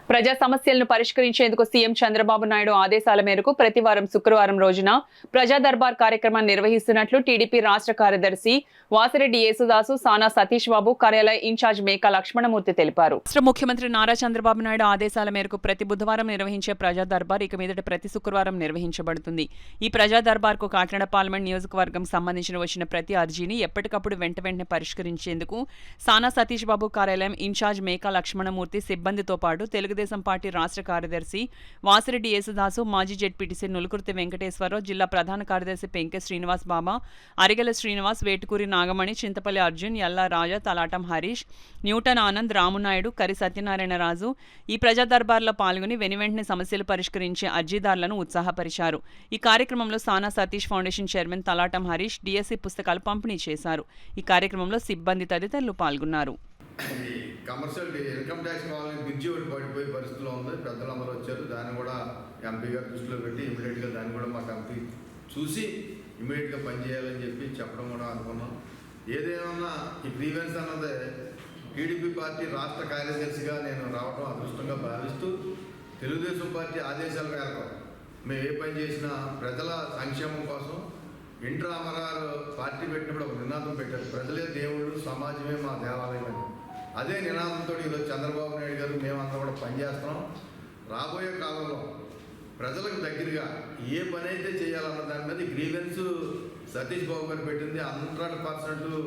ప్రజా సమస్యలను పరిష్కరించేందుకు సీఎం చంద్రబాబు నాయుడు ఆదేశాల మేరకు ప్రతివారం శుక్రవారం రోజున ప్రజా దర్బార్ కార్యక్రమాన్ని నిర్వహిస్తున్నట్లు టీడీపీ రాష్ట్ర కార్యదర్శి వాసిరెడ్డి యేసుదాసు, సానా సతీష్ బాబు కార్యాలయ ఇన్ఛార్జ్ మేకా లక్ష్మణమూర్తి తెలిపారు. రాష్ట్ర ముఖ్యమంత్రి నారా చంద్రబాబు నాయుడు ఆదేశాల మేరకు ప్రతి బుధవారం నిర్వహించే ప్రజా దర్బార్ ఇక మీదట ప్రతి శుక్రవారం నిర్వహించబడుతుంది. ఈ ప్రజా దర్బార్కు కాకినాడ పార్లమెంట్ నియోజకవర్గం సంబంధించిన వచ్చిన ప్రతి అర్జీని ఎప్పటికప్పుడు వెంటనే పరిష్కరించేందుకు సానా సతీష్ బాబు కార్యాలయం ఇన్ఛార్జ్ మేకా లక్ష్మణమూర్తి సిబ్బందితో పాటు తెలుగుదేశం పార్టీ రాష్ట్ర కార్యదర్శి వాసిరెడ్డి యేసుదాసు, మాజీ జెడ్పీటీసీ నులుకుర్తి వెంకటేశ్వరరావు, జిల్లా ప్రధాన కార్యదర్శి పెంకె శ్రీనివాస్ బాబా, అరిగెల శ్రీనివాస్, వేటుకూరి నాగమణి, చింతపల్లి అర్జున్, యల్లా రాజా, తలాటం హరీష్, న్యూటన్ ఆనంద్, రామునాయుడు, కరి సత్యనారాయణ రాజు ఈ ప్రజా దర్బార్లో పాల్గొని వెనువెంటనే సమస్యలు పరిష్కరించే అర్జీదారులను ఉత్సాహపరిచారు. ఈ కార్యక్రమంలో సానా Satish foundation chairman Talatam Harish DSC పుస్తకాలు పంపిణీ చేశారు. ఈ కార్యక్రమంలో సిబ్బంది తదితరులు పాల్గొన్నారు. కమర్షియల్ ఇన్కమ్ ట్యాక్స్ కావాలని బ్రిడ్జి ఒకటి పడిపోయే పరిస్థితిలో ఉంది. పెద్దలందరూ వచ్చారు. దాన్ని కూడా ఎంపీ గారు దృష్టిలో పెట్టి ఇమీడియట్గా దాన్ని కూడా మా ఎంపీ చూసి ఇమీడియట్గా పనిచేయాలని చెప్పడం కూడా అనుకున్నాం. ఏదేమన్నా ఈ గ్రీవెన్స్ అన్నది టీడీపీ పార్టీ రాష్ట్ర కార్యదర్శిగా నేను రావడం అదృష్టంగా భావిస్తూ, తెలుగుదేశం పార్టీ ఆదేశాల మేరకు మేము ఏ పని చేసినా ప్రజల సంక్షేమం కోసం ఎన్టీ రామారావు పార్టీ పెట్టినప్పుడు ఒక నినాదం పెట్టారు, ప్రజలే దేవుళ్ళు, సమాజమే మా దేవాలయం అని. అదే నినాదంతో ఈరోజు చంద్రబాబు నాయుడు గారు మేమంతా కూడా పనిచేస్తున్నాం. రాబోయే కాలంలో ప్రజలకు దగ్గరగా ఏ పని అయితే చేయాలన్న దాని మీద గ్రీవెన్స్ సతీష్ బాబు గారు పెట్టింది 100%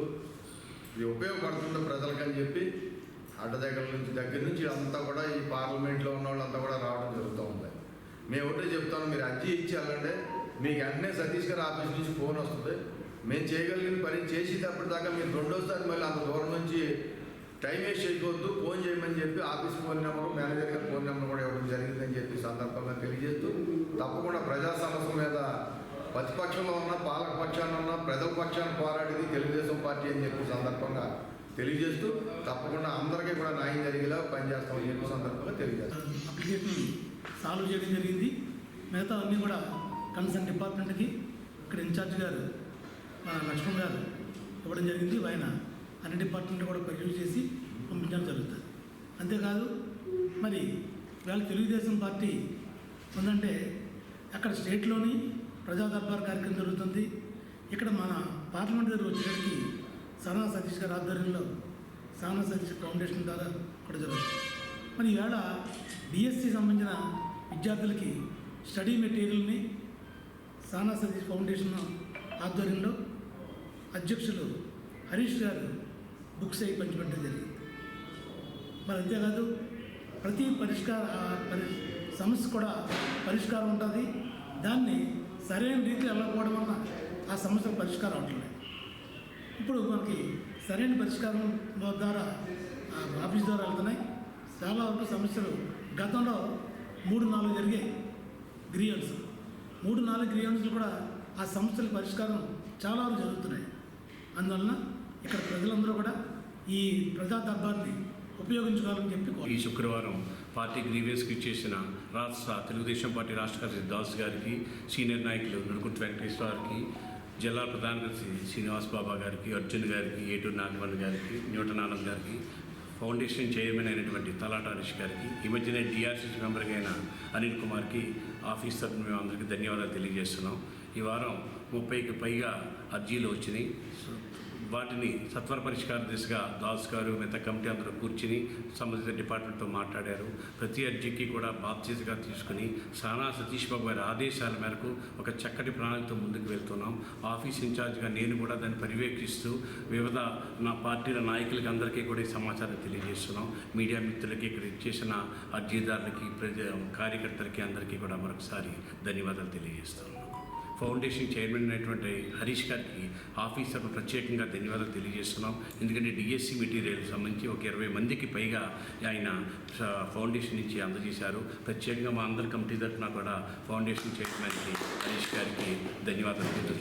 ఇది ఉపయోగపడుతుంది ప్రజలకని చెప్పి దగ్గర నుంచి అంతా కూడా ఈ పార్లమెంట్లో ఉన్న వాళ్ళంతా కూడా రావడం జరుగుతూ ఉంది. మేము ఒకటే చెప్తాను, మీరు అర్జీ ఇచ్చి వెళ్ళండి, మీకు వెంటనే సతీష్ గారి ఆఫీస్ నుంచి ఫోన్ వస్తుంది. మేము చేయగలిగిన పని చేసేటప్పటిదాకా మీరు రెండోసారి మళ్ళీ అంత దూరం నుంచి టైం వేస్ట్ చేయవద్దు, ఫోన్ చేయమని చెప్పి ఆఫీస్ ఫోన్ నెంబరు, మేనేజర్ గారి ఫోన్ నెంబర్ కూడా ఇవ్వడం జరిగిందని చెప్పి సందర్భంగా తెలియజేస్తూ, తప్పకుండా ప్రజా సమస్య మీద ప్రతిపక్షంలో ఉన్న, పాలక పక్షాన ఉన్న, ప్రజల పక్షాన్ని పోరాడేది తెలుగుదేశం పార్టీ అని చెప్పి సందర్భంగా తెలియజేస్తూ, తప్పకుండా అందరికీ కూడా న్యాయం జరిగేలా పనిచేస్తామని చెప్పి సందర్భంగా తెలియజేస్తాం. అప్లికేషన్ సాల్వ్ చేయడం జరిగింది. మిగతా అన్నీ కూడా కన్సర్న్ డిపార్ట్మెంట్కి ఇక్కడ ఇన్ఛార్జ్ గారు లక్ష్మణ్ గారు ఇవ్వడం జరిగింది. ఆయన అన్ని డిపార్ట్మెంట్ కూడా పరిశీలన చేసి పంపించడం జరుగుతుంది. అంతేకాదు మరి ఇవాళ తెలుగుదేశం పార్టీ ఉందంటే అక్కడ స్టేట్లోని ప్రజా దర్బార్ కార్యక్రమం జరుగుతుంది. ఇక్కడ మన పార్లమెంట్ దగ్గర వచ్చేసరికి సానా సతీష్ గారి ఆధ్వర్యంలో సానా సతీష్ ఫౌండేషన్ ద్వారా కూడా జరుగుతుంది. మరి ఈవేళ డిఎస్సి సంబంధించిన విద్యార్థులకి స్టడీ మెటీరియల్ని సానా సతీష్ ఫౌండేషన్ ఆధ్వర్యంలో అధ్యక్షులు హరీష్ గారు బుక్స్ అయి పంచిపెట్టడం జరిగింది. మరి అంతేకాదు ప్రతి సమస్య కూడా పరిష్కారం ఉంటుంది. దాన్ని సరైన రీతిలో వెళ్ళకపోవడం వల్ల ఆ సమస్యల పరిష్కారం అవట్లేదు. ఇప్పుడు మనకి సరైన పరిష్కారం ద్వారా ఆఫీస్ ద్వారా వెళ్తున్నాయి. చాలా వరకు సమస్యలు గతంలో 3-4 జరిగాయి గ్రీవెన్స్. 3-4 గ్రీవెన్స్లు కూడా ఆ సమస్యల పరిష్కారం చాలా వరకు జరుగుతున్నాయి. అందువలన ఇక్కడ ప్రజలందరూ కూడా ఈ ప్రజా దర్బార్ని ఉపయోగించుకోవాలని చెప్పి ఈ శుక్రవారం పార్టీ గ్రీవెన్స్కి ఇచ్చేసిన రాష్ట్ర తెలుగుదేశం పార్టీ రాష్ట్ర కార్యదర్శి దాస్ గారికి, సీనియర్ నాయకులు నులుకుర్తి వెంకటేశ్వర గారికి, జిల్లా ప్రధాన కార్యదర్శి శ్రీనివాస్ బాబా గారికి, అర్జున్ గారికి, ఏటూరు నాగమణి గారికి, న్యూటన్ ఆనంద్ గారికి, ఫౌండేషన్ చైర్మన్ అయినటువంటి తలాట హరీష్ గారికి, ఈ మధ్యనే డిఆర్సీసీ మెంబర్గా అయిన అనిల్ కుమార్కి ఆఫీస్ తరఫున మేము అందరికీ ధన్యవాదాలు తెలియజేస్తున్నాం. ఈ వారం 30కి పైగా అర్జీలు వచ్చినాయి. వాటిని సత్వర పరిష్కార దిశగా దాస్ గారు మిగతా కమిటీ అందరూ కూర్చుని సంబంధిత డిపార్ట్మెంట్తో మాట్లాడారు. ప్రతి అర్జీకి కూడా బాధ్యతగా తీసుకుని సానా సతీష్ బాబు గారి ఆదేశాల మేరకు ఒక చక్కటి ప్రణాళికతో ముందుకు వెళ్తున్నాం. ఆఫీస్ ఇన్ఛార్జ్గా నేను కూడా దాన్ని పర్యవేక్షిస్తూ వివిధ నా పార్టీల నాయకులకి అందరికీ కూడా ఈ సమాచారం తెలియజేస్తున్నాం. మీడియా మిత్రులకి ఇక్కడ ఇచ్చేసిన అర్జీదారులకి, కార్యకర్తలకి అందరికీ కూడా మరొకసారి ధన్యవాదాలు తెలియజేస్తున్నాం. ఫౌండేషన్ చైర్మన్ అయినటువంటి హరీష్ గారికి ఆఫీసర్లు ప్రత్యేకంగా ధన్యవాదాలు తెలియజేస్తున్నాం. ఎందుకంటే డిఎస్సి మెటీరియల్ సంబంధించి ఒక 20 మందికి పైగా ఆయన ఫౌండేషన్ నుంచి అందజేశారు. ప్రత్యేకంగా మా అందరి కమిటీ తరఫున కూడా ఫౌండేషన్ చైర్మన్కి హరీష్ గారికి ధన్యవాదాలు